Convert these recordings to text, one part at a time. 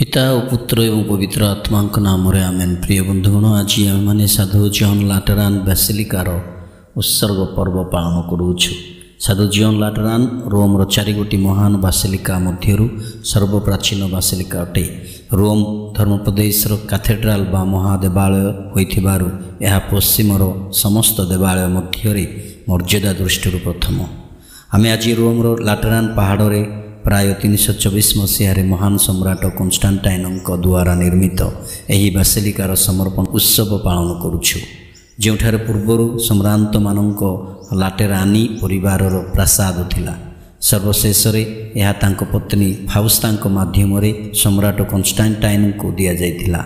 पिता और पुत्र एवं पवित्र आत्मा नाम आमेन। प्रिय बंधुगण, आज आम मैंने साधु जॉन लाटेरान बेसिलिकार उत्सर्ग पर्व पालन करुछु। साधु जॉन लाटेरान रोमर 4 गोटी महान बासिलिका मध्यरु सर्वप्राचीन बासिलिका अटे। रोम धर्मप्रदेशर कैथेड्राल बा महादेवालय होइथिबारु यह पश्चिमर समस्त देवालय मध्यरे मर्यादा दृष्टि प्रथम। आमे आज रोमर लाटेरान पहाड़े प्राय 324 मसीह महान सम्राट कन्स्टान्टाइन द्वारा निर्मित यही बासिलिकार समर्पण उत्सव पालन करुछु। जोठारे पूर्वर सम्रांत मानक लाटेरानी परिवार प्रासाद थिला। सर्वशेष यह तांको पत्नी फाउस्ता माध्यम सम्राट कन्स्टान्टाइन को दि जाइथिला।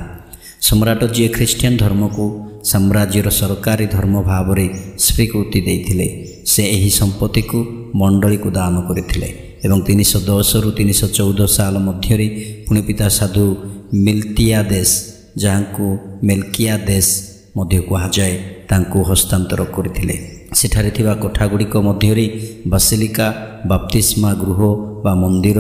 सम्राट जी ख्रीष्टियन धर्म को साम्राज्यर सरकारी धर्म भाव में स्वीकृति देइथिले। से यही संपत्ति को मंडली को दान करथिले एवं 310 रु 314 साल मध्य पुण्य पिता साधु मिल्तियादेस जहाँ को मेल्कियादेस मध्य कहुए तांको हस्तांतर करथिले। सेठारे थिबा कोठागुड़िक मध्य बासिलिका, बाप्तिस्मा गृह बा मंदिर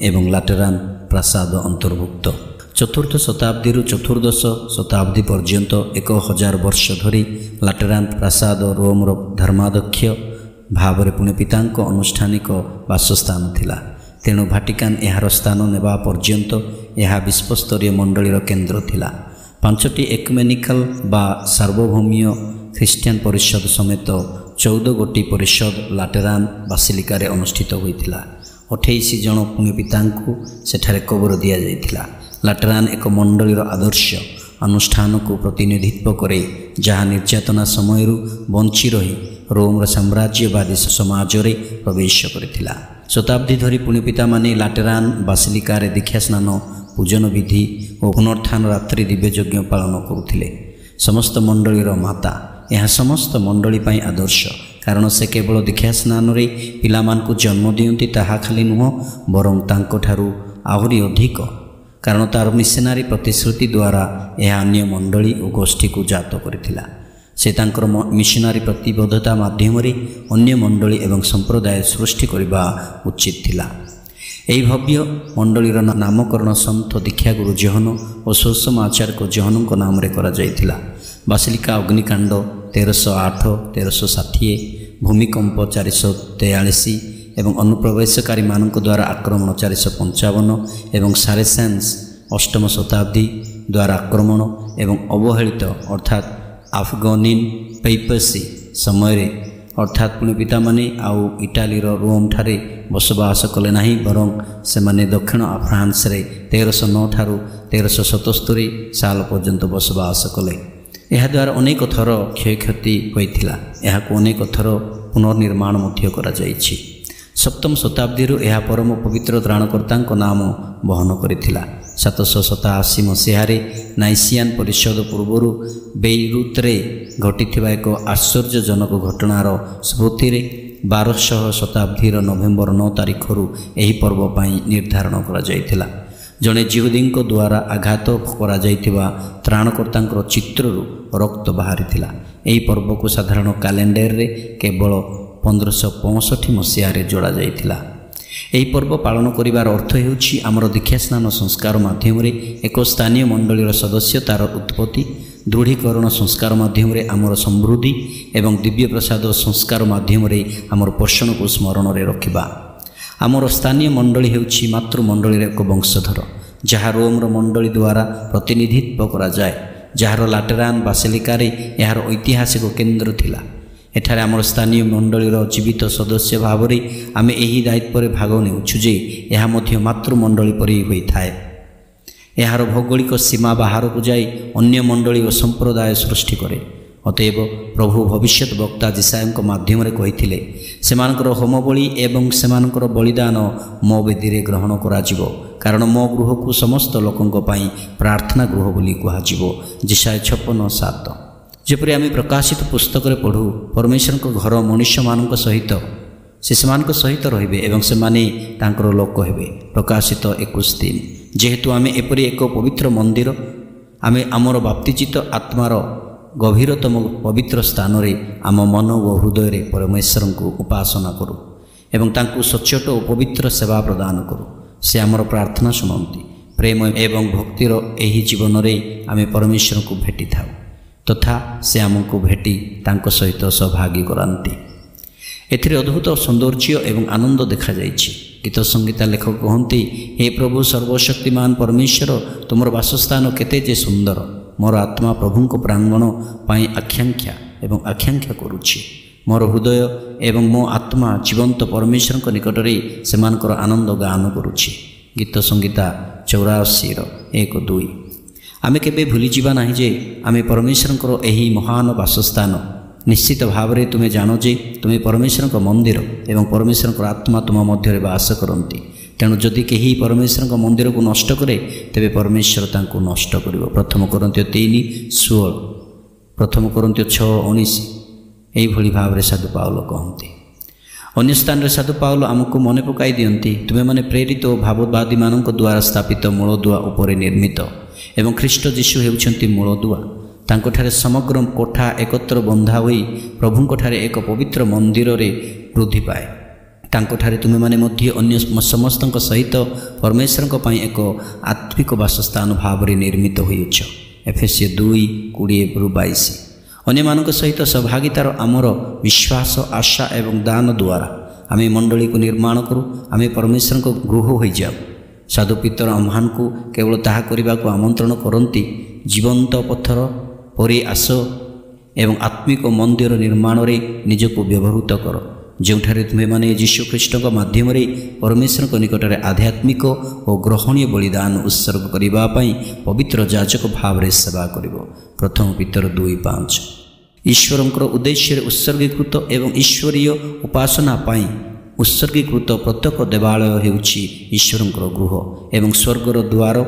एवं लाटेरान प्रासाद अंतर्भुक्त। चतुर्थ शताब्दी रु चतुर्दश शताब्दी पर्यंत 1000 वर्ष धरी लाटेरान प्रासाद रोमर धर्माध्यक्ष भाव में पुण्य पिता अनुष्ठानिक बासस्थान थिला। तेणु भाटिकान यार स्थान नेबा पर्यंत यह विश्वस्तरीय मंडलीर केन्द्र थिला। 5टी एक्युमेनिकल बा सार्वभौमीय ख्रीष्टियन परिषद समेत 14 गोटी परिषद लाटेरान बासिलिकार अनुष्ठित होइथिला। 28 जन पुण्य पिता सेठारे कबर दिया जाइथिला। लाटेरान एक मंडलीर आदर्श अनुष्ठान को प्रतिनिधित्व करे जहाँ निर्यातना समय बंची रही रोमर साम्राज्यवादी समाज रे प्रवेश करथिला। शताब्दी धरी पुण्य पिता माने लाटेरान बासिलिकार दीक्षा स्नान, पूजन विधि और पुनरुत्थान रात्रि दिव्ययज्ञ पालन करुथिले। समस्त मंडलीर माता यह समस्त मंडली पाई आदर्श, कारण से केवल दीक्षा स्नान रे पिलामान को जन्म दियंती ताहा खाली नुह बरं तांको ठारू आहुरी अधिक, कारण तार मिशनारी प्रतिश्रुति द्वारा यह अन्य मंडली और गोष्ठी को जात करथिला। से तांकर मिशनारी प्रतिबद्धता माध्यम अन्य मंडली एवं संप्रदाय सृष्टि करबा उचित थिला। एही भव्य मंडलीर नामकरण सन्थ दीक्षा गुरु जहन और सोसम आचार्य को जहन नाम रे करा जाइथिला। बासिलिका अग्निकांड 1308, 1360, भूमिकंप 443 एवं अनुप्रवेशकारी मानक द्वारा आक्रमण 455 एवं सारेसेन्स 8म शताब्दी द्वारा आक्रमण एवं अवहेलित अर्थात अफगानिन पैपसी समय अर्थात पुण्य पिता माने आउ इटालीर रोम ठारे बसवास कले नाही, बरं से माने दक्षिण फ्रांस रे 1309 ठारू 1377 साल पर्यंत बसवास कले। यह द्वारा अनेक थर क्षयक्षति होइथिला। यहाको अनेक थर पुनर्निर्माण मध्य करा जाइछि। 7म शताब्दी यह परम पवित्र त्राणकर्ता नाम बहन करथिला। 787 मसीह नाइसियान परिषद पूर्वर बेइरुत्रे घटिथिबा एक आश्चर्यजनक घटनार स्मृति 1200 शताब्दीर नवेम्बर 9 तारिखरु एही पर्व पाई निर्धारण करा जाइथिला। जड़े जिहुदींक द्वारा आघात करा जाइथिबा त्राणकर्तांकर चित्ररु रक्त बाहरिथिला। एही पर्व को साधारण कैलेंडर रे केवल 1565 मसीह जोड़ा जाइथिला। यही पर्व पालन करिवार अर्थ हेउछि आमर दीक्षा स्नान संस्कार माध्यम एक स्थानीय मंडलीर सदस्य तार उत्पत्ति, दृढ़ीकरण संस्कार माध्यम आमर समृद्धि एवं दिव्य प्रसाद संस्कार माध्यम आमर पोषण को स्मरण रे रखिबा। आमर स्थानीय मंडली हेउछि मातृमंडलीर एक वंशधर जहाँ रोमर मंडली द्वारा प्रतिनिधित्व करा जाए, जार लाटेरान बासिलिकार यार ऐतिहासिक केन्द्र थिला। एठारे आमर स्थानीय मंडलीर जीवित सदस्य भाव में आमे एही दायित्व भाग नेउछु जे यह मध्य मातृमंडली परि होइथाए। यार भौगोलिक सीमा बाहर को जाई अन्य मंडली और संप्रदाय सृष्टि करे। अतएव प्रभु भविष्यत वक्ता जिसायଙ୍କ माध्यम रे कहिथिले, सेमानकर होमबली एवं सेमानकर बलिदान मो वेदी ग्रहण करा जिवो, कारण मो गृह को समस्त लोकंक पई प्रार्थना गृह बोली कहा जिवो। जिसाय 56:7। जेपरि आमे प्रकाशित पुस्तक रे पढ़ू, परमेश्वर को घर मनुष्य मानक सहित शिशुमानक सहित रहिबे एवं से माने तांकर लोक हेबे। प्रकाशित 21:3। जेहेतु आमे एपरि एक पवित्र मंदिर, आमे आमर बाप्तिचित आत्मार गभीरतम पवित्र स्थान रे आम मन व हृदय रे परमेश्वर को उपासना करू एवं तांकु सचोट और पवित्र सेवा प्रदान करू। से आमर प्रार्थना शुणती। ପ୍ରେମ ଏବଂ ଭକ୍ତିର ଏହି ଜୀବନରେ ଆମେ ପରମେଶ୍ୱରଙ୍କୁ ଭେଟିଥାଉ ତଥା ସେ ଆମକୁ ଭେଟି ତାଙ୍କ ସହିତ ସହଭାଗୀ କରାନ୍ତି। ଏଥିରେ ଅଦ୍ଭୁତ ସୌନ୍ଦର୍ଯ୍ୟ ଏବଂ ଆନନ୍ଦ ଦେଖାଯାଇଛି। ଗୀତ ସଂଗୀତା ଲେଖକ କହନ୍ତି, ହେ ପ୍ରଭୁ ସର୍ବଶକ୍ତିମାନ ପରମେଶ୍ୱର, ତୁମର ବାସସ୍ଥାନ କେତେ ଯେ ସୁନ୍ଦର। ମୋର ଆତ୍ମା ପ୍ରଭୁଙ୍କ ପ୍ରାଙ୍ଗଣ ପାଇଁ ଆକାଂକ୍ଷା କରୁଛି। ମୋର ହୃଦୟ ଏବଂ ମୋ ଆତ୍ମା ଜୀବନ୍ତ ପରମେଶ୍ୱରଙ୍କ ନିକଟରେ ସେମାନଙ୍କର ଆନନ୍ଦ ଗାନ କରୁଛି। ଗୀତ ସଂଗୀତା 84:1-2। ଆମେ କେବେ ଭୁଲିଯିବା ନାହିଁ ଯେ ଆମେ ପରମେଶ୍ୱରଙ୍କର ଏହି ମହାନ ବାସସ୍ଥାନ। ନିଶ୍ଚିତ ଭାବରେ ତୁମେ ଜାଣ ଯେ ତୁମେ ପରମେଶ୍ୱରଙ୍କ ମନ୍ଦିର ଏବଂ ପରମେଶ୍ୱରଙ୍କର ଆତ୍ମା ତୁମ ମଧ୍ୟରେ ବାସ କରନ୍ତି। ତେଣୁ ଯଦି କେହି ପରମେଶ୍ୱରଙ୍କ ମନ୍ଦିରକୁ ନଷ୍ଟ କରେ ତେବେ ପରମେଶ୍ୱର ତାଙ୍କୁ ନଷ୍ଟ କରିବ। 1 Corinthians 3:16, 1 Corinthians 6:19 ଏହିଭଳି ଭାବରେ ସାଧୁ ପାଉଲ କହନ୍ତି। ଅନ୍ୟ ସ୍ଥାନରେ ସାଧୁ ପାଉଲ ଆମକୁ ମନେ ପକାଇ ଦିଅନ୍ତି, ତୁମେମାନେ ପ୍ରେରିତ ଓ ଭାବବାଦୀମାନଙ୍କ ଦ୍ୱାରା ସ୍ଥାପିତ ମୂଳଦୁଆ ଉପରେ ନିର୍ମିତ ଏବଂ ଖ୍ରୀଷ୍ଟ ଯୀଶୁ ହେଉଛନ୍ତି ମୂଳଦୁଆ। ତାଙ୍କଠାରେ ସମଗ୍ର କୋଠା ଏକତ୍ର ବନ୍ଧା ହୋଇ ପ୍ରଭୁଙ୍କଠାରେ ଏକ ପବିତ୍ର ମନ୍ଦିରରେ ବୃଦ୍ଧି ପାଏ। ତାଙ୍କଠାରେ ତୁମେମାନେ ମଧ୍ୟ ଅନ୍ୟ ସମସ୍ତଙ୍କ ସହିତ ପରମେଶ୍ୱରଙ୍କ ପାଇଁ ଏକ ଆତ୍ମିକ ବାସସ୍ଥାନ ଭାବରେ ନିର୍ମିତ ହୋଇଅଛ। ଏଫେସୀୟ 2:20-22। ଅନ୍ୟମାନଙ୍କ ସହିତ ସହଭାଗିତାର ଆମର ବିଶ୍ୱାସ, ଆଶା ଏବଂ ଦାନ ଦ୍ୱାରା ଆମେ ମଣ୍ଡଳୀକୁ ନିର୍ମାଣ କରୁ। ଆମେ ପରମେଶ୍ୱରଙ୍କ ଗୃହ ହୋଇଯାଉ। ସାଧୁ ପିତର ଆମ୍ଭମାନଙ୍କୁ କେବଳ ତାହା କରିବାକୁ ଆମନ୍ତ୍ରଣ କରନ୍ତି, ଜୀବନ୍ତ ପଥର ପରି ଆସ ଏବଂ ଆତ୍ମିକ ମନ୍ଦିର ନିର୍ମାଣରେ ନିଜକୁ ବ୍ୟବହୃତ କର, ଯେଉଁଠାରେ ତୁମେମାନେ ଯୀଶୁଖ୍ରୀଷ୍ଟଙ୍କ ମାଧ୍ୟମରେ ପରମେଶ୍ୱରଙ୍କ ନିକଟରେ ଆଧ୍ୟାତ୍ମିକ ଓ ଗ୍ରହଣୀୟ ବଳିଦାନ ଉତ୍ସର୍ଗ କରିବା ପାଇଁ ପବିତ୍ର ଯାଜକ ଭାବରେ ସେବା କରିବ। 1 Peter 2:5। ଈଶ୍ୱରଙ୍କର ଉଦ୍ଦେଶ୍ୟରେ ଉତ୍ସର୍ଗୀକୃତ ଏବଂ ଈଶ୍ୱରୀୟ ଉପାସନା ପାଇଁ ଉତ୍ସର୍ଗୀକୃତ ପ୍ରତ୍ୟେକ ଦେବାଳୟ ହେଉଛି ଈଶ୍ୱରଙ୍କର ଗୃହ ଏବଂ ସ୍ୱର୍ଗର ଦ୍ୱାର।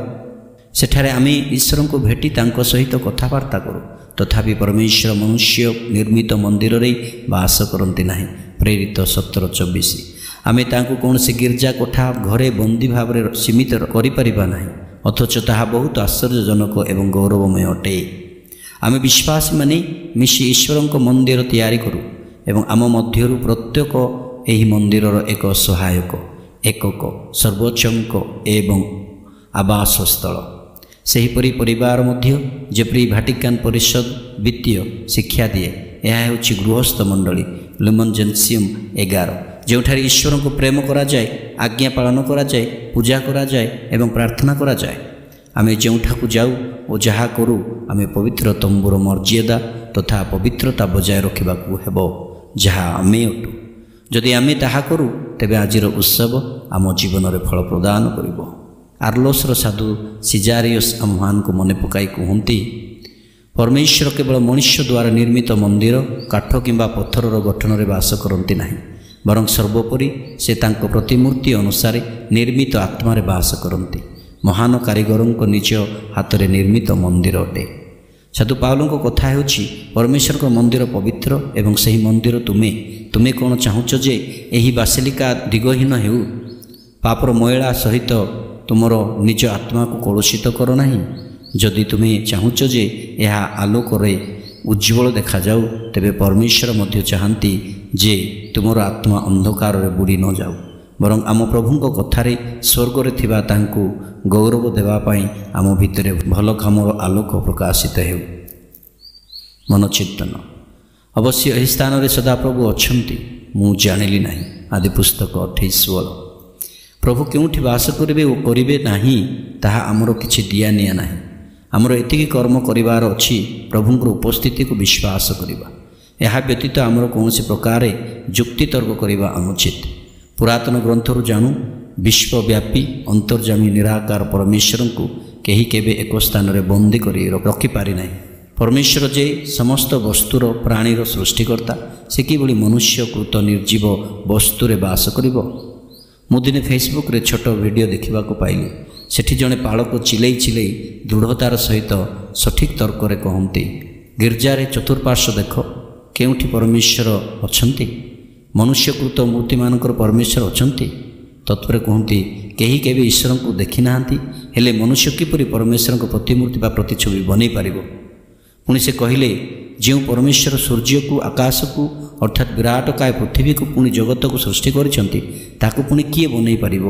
ସେଠାରେ ଆମେ ଈଶ୍ୱରଙ୍କୁ ଭେଟି ତାଙ୍କ ସହିତ କଥାବାର୍ତ୍ତା କରୁ। ତଥାପି ପରମେଶ୍ୱର ମନୁଷ୍ୟ ନିର୍ମିତ ମନ୍ଦିରରେ ବାସ କରନ୍ତି ନାହିଁ। ପ୍ରେରିତ 17:24। ଆମେ ତାଙ୍କୁ କୌଣସି ଗିର୍ଜା କୋଠା ଘରେ ବନ୍ଦୀ ଭାବରେ ସୀମିତ କରିପାରିବା ନାହିଁ, ଅଥଚ ତାହା ବହୁତ ଆଶ୍ଚର୍ଯ୍ୟଜନକ ଏବଂ ଗୌରବମୟ ଅଟେ। ଆମେ ବିଶ୍ୱାସୀମାନେ ମିଶି ଈଶ୍ୱରଙ୍କ ମନ୍ଦିର ତିଆରି କରୁ ଏବଂ ଆମ ମଧ୍ୟରୁ ପ୍ରତ୍ୟେକ ଏହି ମନ୍ଦିରର ଏକ ସହାୟକ, ଏକକ, ସର୍ବୋଚ୍ଚଙ୍କ ଏବଂ ଆବାସସ୍ଥଳ। ସେହିପରି ପରିବାର ମଧ୍ୟ, ଯେପରି ଭାଟିକାନ୍ ପରିଷଦ ବିତ୍ତୀୟ ଶିକ୍ଷା ଦିଏ, ଏହା ହେଉଛି ଗୃହସ୍ଥ ମଣ୍ଡଳୀ। ଲୁମନ୍ ଜେନ୍ସିୟମ୍ 11, ଯେଉଁଠାରେ ଈଶ୍ୱରଙ୍କୁ ପ୍ରେମ କରାଯାଏ, ଆଜ୍ଞା ପାଳନ କରାଯାଏ, ପୂଜା କରାଯାଏ ଏବଂ ପ୍ରାର୍ଥନା କରାଯାଏ। ଆମେ ଯେଉଁଠାକୁ ଯାଉ ଓ ଯାହା କରୁ, ଆମେ ପବିତ୍ର ତମ୍ବୁର ମର୍ଯ୍ୟାଦା ତଥା ପବିତ୍ରତା ବଜାୟ ରଖିବାକୁ ହେବ, ଯାହା ଆମେ ଅଟୁ। ଯଦି ଆମେ ତାହା କରୁ, ତେବେ ଆଜିର ଉତ୍ସବ ଆମ ଜୀବନରେ ଫଳ ପ୍ରଦାନ କରିବ। ଆର୍ଲୋସର ସାଧୁ ସିଜାରିୟସ୍ ଆମ୍ଭମାନଙ୍କୁ ମନେ ପକାଇ କୁହନ୍ତି, ପରମେଶ୍ୱର କେବଳ ମନୁଷ୍ୟ ଦ୍ୱାରା ନିର୍ମିତ ମନ୍ଦିର, କାଠ କିମ୍ବା ପଥରର ଗଠନରେ ବାସ କରନ୍ତି ନାହିଁ, ବରଂ ସର୍ବୋପରି ସେ ତାଙ୍କ ପ୍ରତିମୂର୍ତ୍ତି ଅନୁସାରେ ନିର୍ମିତ ଆତ୍ମାରେ ବାସ କରନ୍ତି। ମହାନ କାରିଗରଙ୍କ ନିଜ ହାତରେ ନିର୍ମିତ ମନ୍ଦିର ଅଟେ। ସାଧୁ ପାଉଲଙ୍କ କଥା ହେଉଛି, ପରମେଶ୍ୱରଙ୍କ ମନ୍ଦିର ପବିତ୍ର ଏବଂ ସେହି ମନ୍ଦିର ତୁମେ କ'ଣ ଚାହୁଁଛ ଯେ ଏହି ବାସିଲିକା ଦିଗହୀନ ହେଉ? ପାପର ମଇଳା ସହିତ ତୁମର ନିଜ ଆତ୍ମାକୁ କଳୁଷିତ କର ନାହିଁ। ଯଦି ତୁମେ ଚାହୁଁଛ ଯେ ଏହା ଆଲୋକରେ ଉଜ୍ଜ୍ୱଳ ଦେଖାଯାଉ, ତେବେ ପରମେଶ୍ୱର ମଧ୍ୟ ଚାହାନ୍ତି ଯେ ତୁମର ଆତ୍ମା ଅନ୍ଧକାରରେ ବୁଡ଼ି ନ ଯାଉ, ବରଂ ଆମ ପ୍ରଭୁଙ୍କ କଥାରେ ସ୍ୱର୍ଗରେ ଥିବା ତାଙ୍କୁ ଗୌରବ ଦେବା ପାଇଁ ଆମ ଭିତରେ ଭଲ କାମର ଆଲୋକ ପ୍ରକାଶିତ ହେଉ। ମନୋଚିନ୍ତନ। ଅବଶ୍ୟ ଏହି ସ୍ଥାନରେ ସଦାପ୍ରଭୁ ଅଛନ୍ତି, ମୁଁ ଜାଣିଲି ନାହିଁ। ଆଦି ପୁସ୍ତକ 28:16। ପ୍ରଭୁ କେଉଁଠି ବାସ କରିବେ ଓ କରିବେ ନାହିଁ, ତାହା ଆମର କିଛି ଦିଆନିଆ ନାହିଁ। ଆମର ଏତିକି କର୍ମ କରିବାର ଅଛି, ପ୍ରଭୁଙ୍କର ଉପସ୍ଥିତିକୁ ବିଶ୍ୱାସ କରିବା। ଏହା ବ୍ୟତୀତ ଆମର କୌଣସି ପ୍ରକାରେ ଯୁକ୍ତିତର୍କ କରିବା ଅନୁଚିତ। ପୁରାତନ ଗ୍ରନ୍ଥରୁ ଜାଣୁ, ବିଶ୍ୱବ୍ୟାପୀ ଅନ୍ତର୍ଯାମୀ ନିରାକାର ପରମେଶ୍ୱରଙ୍କୁ କେହି କେବେ ଏକ ସ୍ଥାନରେ ବନ୍ଦୀ କରି ରଖିପାରି ନାହିଁ। ପରମେଶ୍ୱର ଯେ ସମସ୍ତ ବସ୍ତୁର ପ୍ରାଣୀର ସୃଷ୍ଟିକର୍ତ୍ତା, ସେ କିଭଳି ମନୁଷ୍ୟକୃତ ନିର୍ଜୀବ ବସ୍ତୁରେ ବାସ କରିବ? ମୁଁ ଦିନେ ଫେସବୁକ୍ରେ ଛୋଟ ଭିଡ଼ିଓ ଦେଖିବାକୁ ପାଇଲି। ସେଠି ଜଣେ ପାଳକ ଚିଲେଇ ଦୃଢ଼ତାର ସହିତ ସଠିକ୍ ତର୍କରେ କହନ୍ତି, ଗିର୍ଜାରେ ଚତୁଃପାର୍ଶ୍ୱ ଦେଖ, କେଉଁଠି ପରମେଶ୍ୱର ଅଛନ୍ତି? ମନୁଷ୍ୟକୃତ ମୂର୍ତ୍ତିମାନଙ୍କର ପରମେଶ୍ୱର ଅଛନ୍ତି? ତତ୍ପରେ କୁହନ୍ତି, କେହି କେବେ ଈଶ୍ୱରଙ୍କୁ ଦେଖିନାହାନ୍ତି, ହେଲେ ମନୁଷ୍ୟ କିପରି ପରମେଶ୍ୱରଙ୍କ ପ୍ରତିମୂର୍ତ୍ତି ବା ପ୍ରତିଛବି ବନେଇ ପାରିବ? ପୁଣି ସେ କହିଲେ, ଯେଉଁ ପରମେଶ୍ୱର ସୂର୍ଯ୍ୟକୁ, ଆକାଶକୁ ଅର୍ଥାତ୍ ବିରାଟକାୟ ପୃଥିବୀକୁ ପୁଣି ଜଗତକୁ ସୃଷ୍ଟି କରିଛନ୍ତି, ତାକୁ ପୁଣି କିଏ ବନେଇ ପାରିବ?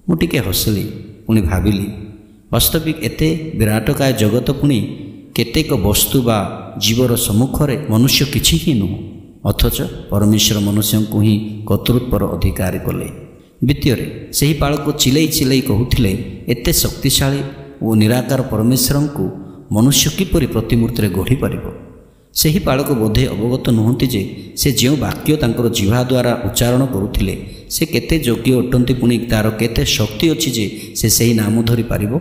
ମୁଁ ଟିକେ ହସିଲି, ପୁଣି ଭାବିଲି, ବାସ୍ତବିକ ଏତେ ବିରାଟକାୟ ଜଗତ ପୁଣି କେତେକ ବସ୍ତୁ ବା ଜୀବର ସମ୍ମୁଖରେ ମନୁଷ୍ୟ କିଛି ହିଁ ନୁହଁ, ଅଥଚ ପରମେଶ୍ୱର ମନୁଷ୍ୟଙ୍କୁ ହିଁ କର୍ତ୍ତୃତ୍ୱର ଅଧିକାରୀ କଲେ। ଦ୍ୱିତୀୟରେ ସେହି ବାଳକ ଚିଲେଇ ଚିଲେଇ କହୁଥିଲେ, ଏତେ ଶକ୍ତିଶାଳୀ ଓ ନିରାକାର ପରମେଶ୍ୱରଙ୍କୁ ମନୁଷ୍ୟ କିପରି ପ୍ରତିମୂର୍ତ୍ତିରେ ଗଢ଼ିପାରିବ? ସେହି ବାଳକ ବୋଧେ ଅବଗତ ନୁହନ୍ତି ଯେ ସେ ଯେଉଁ ବାକ୍ୟ ତାଙ୍କର ଜିହ୍ୱା ଦ୍ୱାରା ଉଚ୍ଚାରଣ କରୁଥିଲେ ସେ କେତେ ଯୋଗ୍ୟ ଅଟନ୍ତି, ପୁଣି ତା'ର କେତେ ଶକ୍ତି ଅଛି ଯେ ସେ ସେହି ନାମ ଧରିପାରିବ।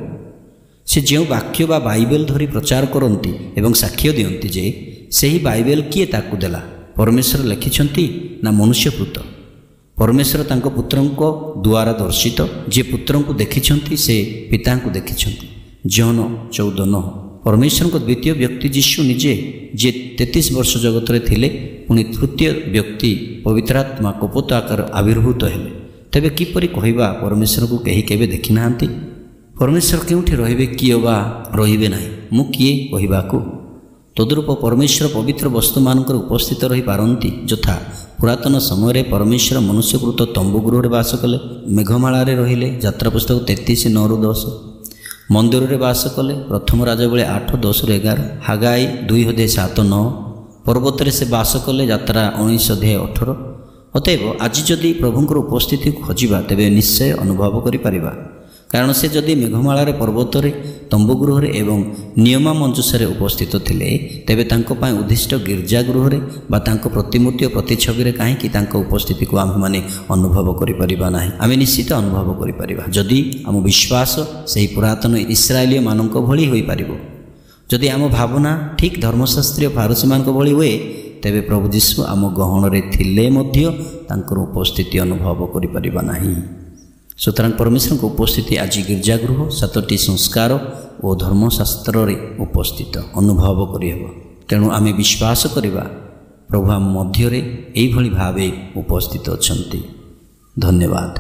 ସେ ଯେଉଁ ବାକ୍ୟ ବା ବାଇବେଲ ଧରି ପ୍ରଚାର କରନ୍ତି ଏବଂ ସାକ୍ଷ୍ୟ ଦିଅନ୍ତି ଯେ ସେହି ବାଇବେଲ କିଏ ତାକୁ ଦେଲା, ପରମେଶ୍ୱର ଲେଖିଛନ୍ତି ନା ମନୁଷ୍ୟକୃତ? ପରମେଶ୍ୱର ତାଙ୍କ ପୁତ୍ରଙ୍କ ଦ୍ୱାରା ଦର୍ଶିତ, ଯିଏ ପୁତ୍ରଙ୍କୁ ଦେଖିଛନ୍ତି ସେ ପିତାଙ୍କୁ ଦେଖିଛନ୍ତି। ଜହନ 14:9। ପରମେଶ୍ୱରଙ୍କ ଦ୍ୱିତୀୟ ବ୍ୟକ୍ତି ଯୀଶୁ ନିଜେ, ଯିଏ 33 ବର୍ଷ ଜଗତରେ ଥିଲେ, ପୁଣି ତୃତୀୟ ବ୍ୟକ୍ତି ପବିତ୍ର ଆତ୍ମା କପୋତ ଆକାର ଆବିର୍ଭୂତ ହେଲେ। ତେବେ କିପରି କହିବା ପରମେଶ୍ୱରଙ୍କୁ କେହି କେବେ ଦେଖିନାହାନ୍ତି? ପରମେଶ୍ୱର କେଉଁଠି ରହିବେ, କିଏ ବା ରହିବେ ନାହିଁ, ମୁଁ କିଏ କହିବାକୁ? ତଦୁରୂପ ପରମେଶ୍ୱର ପବିତ୍ର ବସ୍ତୁମାନଙ୍କର ଉପସ୍ଥିତ ରହିପାରନ୍ତି, ଯଥା ପୁରାତନ ସମୟରେ ପରମେଶ୍ୱର ମନୁଷ୍ୟକୃତ ତମ୍ବୁ ଗୃହରେ ବାସ କଲେ, ମେଘମାଳାରେ ରହିଲେ, ଯାତ୍ରା ପୁସ୍ତକ 33:9-10, ମନ୍ଦିରରେ ବାସ କଲେ, ପ୍ରଥମ ରାଜାବେଳେ 8:10-11, ହାଗାଇ 2:7-9, ପର୍ବତରେ ସେ ବାସ କଲେ, ଯାତ୍ରା 19:18। ଅତଏବ ଆଜି ଯଦି ପ୍ରଭୁଙ୍କର ଉପସ୍ଥିତିକୁ ଖୋଜିବା ତେବେ ନିଶ୍ଚୟ ଅନୁଭବ କରିପାରିବା, କାରଣ ସେ ଯଦି ମେଘମାଳାରେ, ପର୍ବତରେ, ତମ୍ବୁଗୃହରେ ଏବଂ ନିୟମାମଞ୍ଜୁଷରେ ଉପସ୍ଥିତ ଥିଲେ, ତେବେ ତାଙ୍କ ପାଇଁ ଉଦ୍ଦିଷ୍ଟ ଗୀର୍ଜାଗୃହରେ ବା ତାଙ୍କ ପ୍ରତିମୂର୍ତ୍ତି ଓ ପ୍ରତିଛବିରେ କାହିଁକି ତାଙ୍କ ଉପସ୍ଥିତିକୁ ଆମ୍ଭେମାନେ ଅନୁଭବ କରିପାରିବା ନାହିଁ? ଆମେ ନିଶ୍ଚିତ ଅନୁଭବ କରିପାରିବା ଯଦି ଆମ ବିଶ୍ୱାସ ସେହି ପୁରାତନ ଇସ୍ରାଏଲୀୟମାନଙ୍କ ଭଳି ହୋଇପାରିବ। ଯଦି ଆମ ଭାବନା ଠିକ୍ ଧର୍ମଶାସ୍ତ୍ରୀୟ ଫାରୁସୀମାନଙ୍କ ଭଳି ହୁଏ, ତେବେ ପ୍ରଭୁ ଯୀଶୁ ଆମ ଗହଣରେ ଥିଲେ ମଧ୍ୟ ତାଙ୍କର ଉପସ୍ଥିତି ଅନୁଭବ କରିପାରିବା ନାହିଁ। ସୁତରାଂ ପରମେଶ୍ୱରଙ୍କ ଉପସ୍ଥିତି ଆଜି ଗୀର୍ଜାଗୃହ, 7ଟି ସଂସ୍କାର ଓ ଧର୍ମଶାସ୍ତ୍ରରେ ଉପସ୍ଥିତ ଅନୁଭବ କରିହେବ। ତେଣୁ ଆମେ ବିଶ୍ୱାସ କରିବା ପ୍ରଭୁ ଆମ ମଧ୍ୟରେ ଏଇଭଳି ଭାବେ ଉପସ୍ଥିତ ଅଛନ୍ତି। ଧନ୍ୟବାଦ।